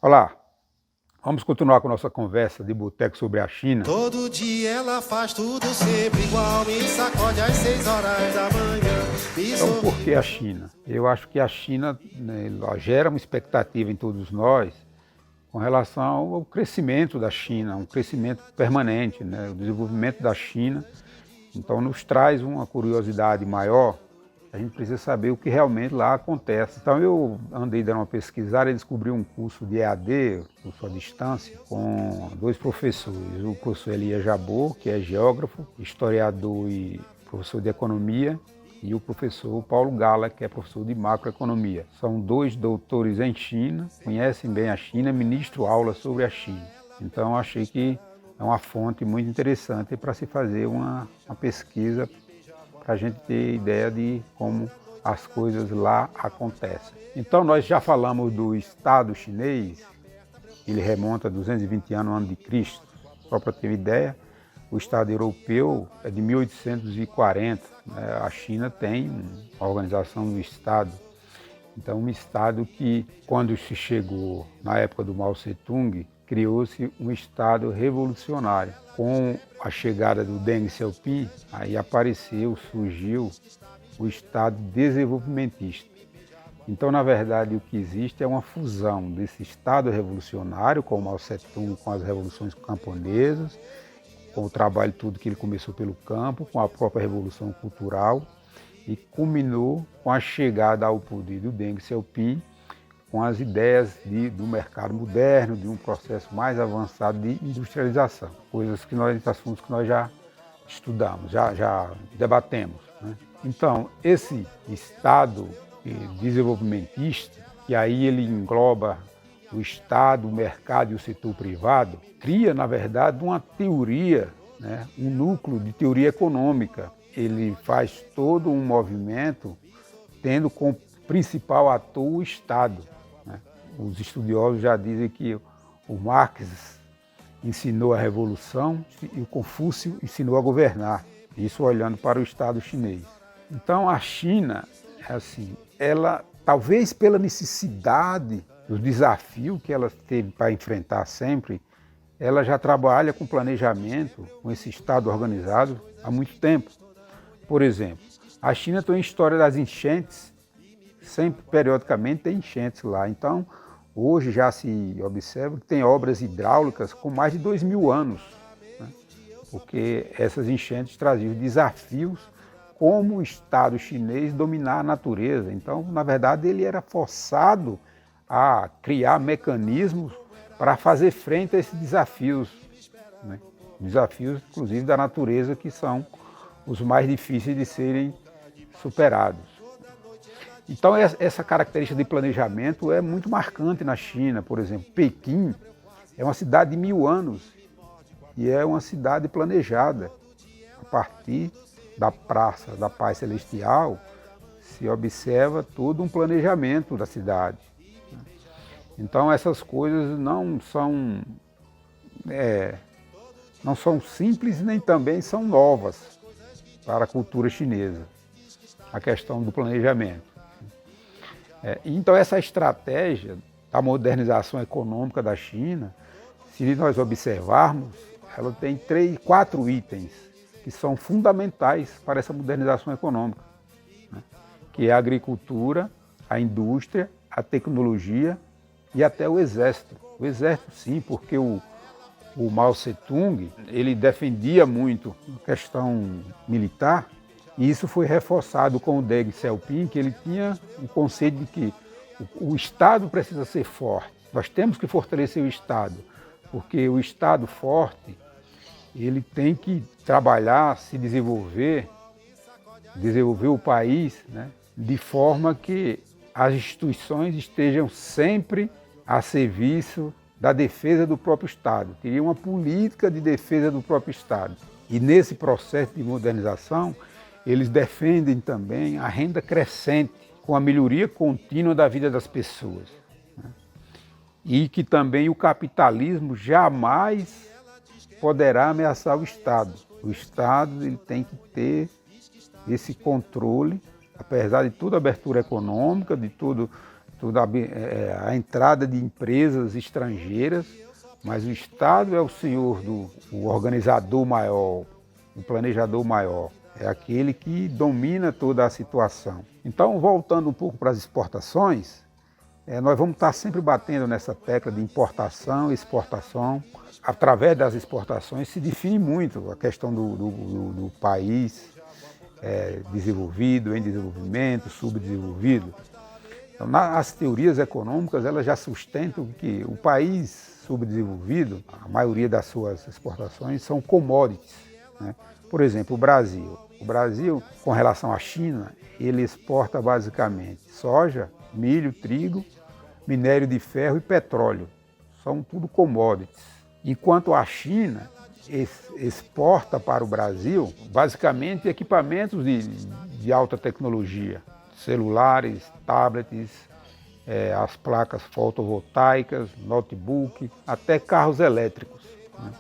Olá, vamos continuar com a nossa conversa de boteco sobre a China. Todo dia ela faz tudo sempre igual, me sacode às 6 horas da manhã. Então, por que a China? Eu acho que a China, né, ela gera uma expectativa em todos nós com relação ao crescimento da China, um crescimento permanente, né? O desenvolvimento da China. Então, nos traz uma curiosidade maior. A gente precisa saber o que realmente lá acontece. Então eu andei dando uma pesquisada e descobri um curso de EAD, curso à distância, com dois professores. O professor Elias Jabor, que é geógrafo, historiador e professor de economia, e o professor Paulo Gala, que é professor de macroeconomia. São dois doutores em China, conhecem bem a China, ministram aulas sobre a China. Então achei que é uma fonte muito interessante para se fazer uma pesquisa, para a gente ter ideia de como as coisas lá acontecem. Então nós já falamos do Estado chinês, ele remonta a 220 anos antes de Cristo. Só para ter ideia, o Estado europeu é de 1840, né? A China tem uma organização do Estado. Então um Estado que, quando se chegou na época do Mao Tse-tung, criou-se um Estado revolucionário. Com a chegada do Deng Xiaoping, aí surgiu o Estado desenvolvimentista. Então, na verdade, o que existe é uma fusão desse Estado revolucionário, com o Mao Tse-tung, com as revoluções camponesas, com o trabalho tudo que ele começou pelo campo, com a própria Revolução Cultural, e culminou com a chegada ao poder do Deng Xiaoping, com as ideias do mercado moderno, de um processo mais avançado de industrialização, assuntos que nós já estudamos, já debatemos, né? Então, esse Estado desenvolvimentista, que aí ele engloba o Estado, o mercado e o setor privado, cria, na verdade, uma teoria, né, um núcleo de teoria econômica. Ele faz todo um movimento tendo como principal ator o Estado. Os estudiosos já dizem que o Marx ensinou a revolução e o Confúcio ensinou a governar, isso olhando para o Estado chinês. Então a China, ela talvez pela necessidade, do desafio que ela teve para enfrentar sempre, ela já trabalha com planejamento, com esse Estado organizado há muito tempo. Por exemplo, a China tem a história das enchentes, sempre periodicamente tem enchentes lá. Então, hoje já se observa que tem obras hidráulicas com mais de 2000 anos, né? Porque essas enchentes traziam desafios como o Estado chinês dominar a natureza. Então, na verdade, ele era forçado a criar mecanismos para fazer frente a esses desafios, né? Desafios, inclusive, da natureza, que são os mais difíceis de serem superados. Então essa característica de planejamento é muito marcante na China. Por exemplo, Pequim é uma cidade de 1000 anos e é uma cidade planejada. A partir da Praça da Paz Celestial se observa todo um planejamento da cidade. Então essas coisas não são simples nem também são novas para a cultura chinesa, a questão do planejamento. Então essa estratégia da modernização econômica da China, se nós observarmos, ela tem 4 itens que são fundamentais para essa modernização econômica, né? Que é a agricultura, a indústria, a tecnologia e até o exército. O exército sim, porque o Mao Tse-tung, ele defendia muito a questão militar. E isso foi reforçado com o Deng Xiaoping, que ele tinha o conceito de que o Estado precisa ser forte. Nós temos que fortalecer o Estado, porque o Estado forte, ele tem que trabalhar, se desenvolver o país, né, de forma que as instituições estejam sempre a serviço da defesa do próprio Estado. Teria uma política de defesa do próprio Estado. E nesse processo de modernização, eles defendem também a renda crescente, com a melhoria contínua da vida das pessoas, né? E que também o capitalismo jamais poderá ameaçar o Estado. O Estado ele tem que ter esse controle, apesar de toda a abertura econômica, de todo a entrada de empresas estrangeiras, mas o Estado é o senhor o organizador maior, o planejador maior, é aquele que domina toda a situação. Então, voltando um pouco para as exportações, nós vamos estar sempre batendo nessa tecla de importação e exportação. Através das exportações se define muito a questão do país desenvolvido, em desenvolvimento, subdesenvolvido. Então, as teorias econômicas elas já sustentam que o país subdesenvolvido, a maioria das suas exportações são commodities, né? Por exemplo, o Brasil. O Brasil, com relação à China, ele exporta basicamente soja, milho, trigo, minério de ferro e petróleo. São tudo commodities. Enquanto a China exporta para o Brasil, basicamente, equipamentos de alta tecnologia, celulares, tablets, as placas fotovoltaicas, notebook, até carros elétricos, né?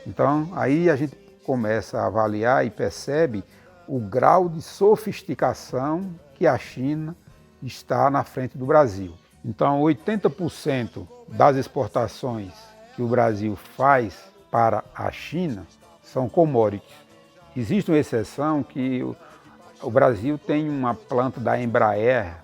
Então, aí a gente começa a avaliar e percebe o grau de sofisticação que a China está na frente do Brasil. Então, 80% das exportações que o Brasil faz para a China são commodities. Existe uma exceção que o Brasil tem uma planta da Embraer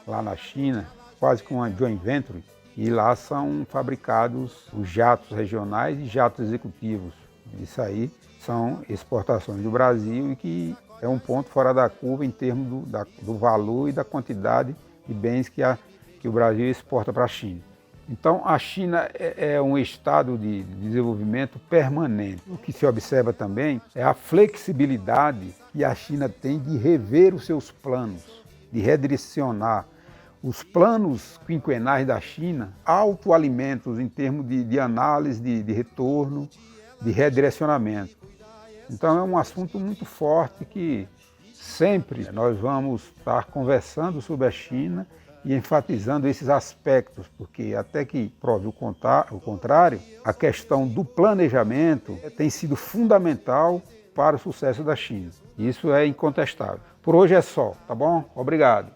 lá na China, quase que uma joint venture, e lá são fabricados os jatos regionais e jatos executivos. Isso aí são exportações do Brasil e que é um ponto fora da curva em termos do valor e da quantidade de bens que o Brasil exporta para a China. Então, a China é um estado de desenvolvimento permanente. O que se observa também é a flexibilidade que a China tem de rever os seus planos, de redirecionar. Os planos quinquenais da China autoalimentam em termos de análise, de retorno, de redirecionamento. Então, é um assunto muito forte que sempre nós vamos estar conversando sobre a China e enfatizando esses aspectos, porque até que prove o contrário, a questão do planejamento tem sido fundamental para o sucesso da China. Isso é incontestável. Por hoje é só, tá bom? Obrigado.